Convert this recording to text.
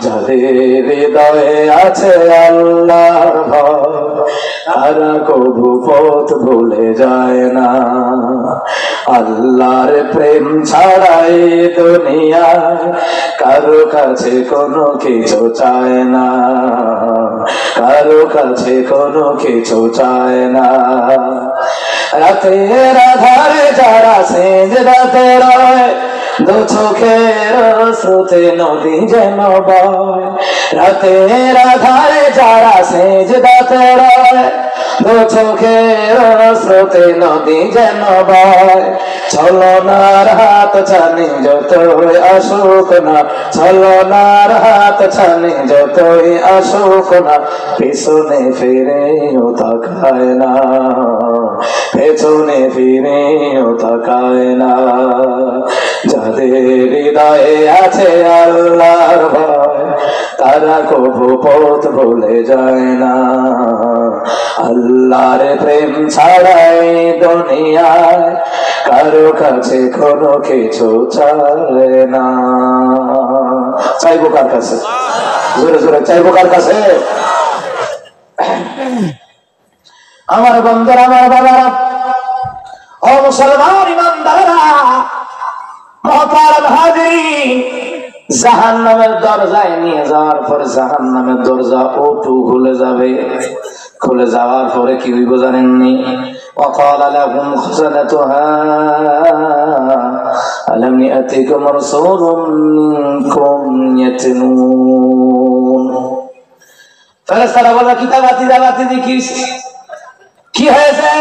যাদের হৃদয়ে আছে আল্লাহর ভয় তারা কবু পথ ভুলে যায় না। আল্লাহর প্রেম ছাড়াই দুনিয়ায় কারো কাছে কোনো কিছু চায় না, কারো কাছে কোনো কিছু চায় না। রাতের আধারে যারা সিজদাতে রয় দু চোখের স্রোতে নদী যেন বয়। রাতের আধারে যারা সিজদাতে রয় দু চোখের স্রোতে নদী যেন বয়। ছলনার হাত ছানি যতই আসুক না, ছলনার হাত ছানি যতই আসুক না, পিছনে ফিরেও তাকায় না, পেছনে ফিরেও তাকায় না। যাদের হৃদয়ে আছে আল্লাহর ভয় তারা কবু পথ ভুলে যায় না। আল্লাহর প্রেম ছাড়াই দুনিয়ায় কারো কাছে কোনো কিছু চায় না। চাইবো কার কাছে? জোরে জোরে চাইবো কার কাছে? আমার বন্ধুরা, আমার বাবারা, ও মুসলমান ইমানদারেরা, মহতারাম হাজিরিন, জাহান্নামের দরজায় নিয়ে যাওয়ার পর জাহান্নামের দরজা ওটু খুলে যাবে। খুলে যাওয়ার পরে কি হইব জানেননি? وقال لهم خزنتها ألم يأتكم رسول منكم يتلون। ফেরেশতারা বলে কিতাবাতি দেখিস কি হয়েছে?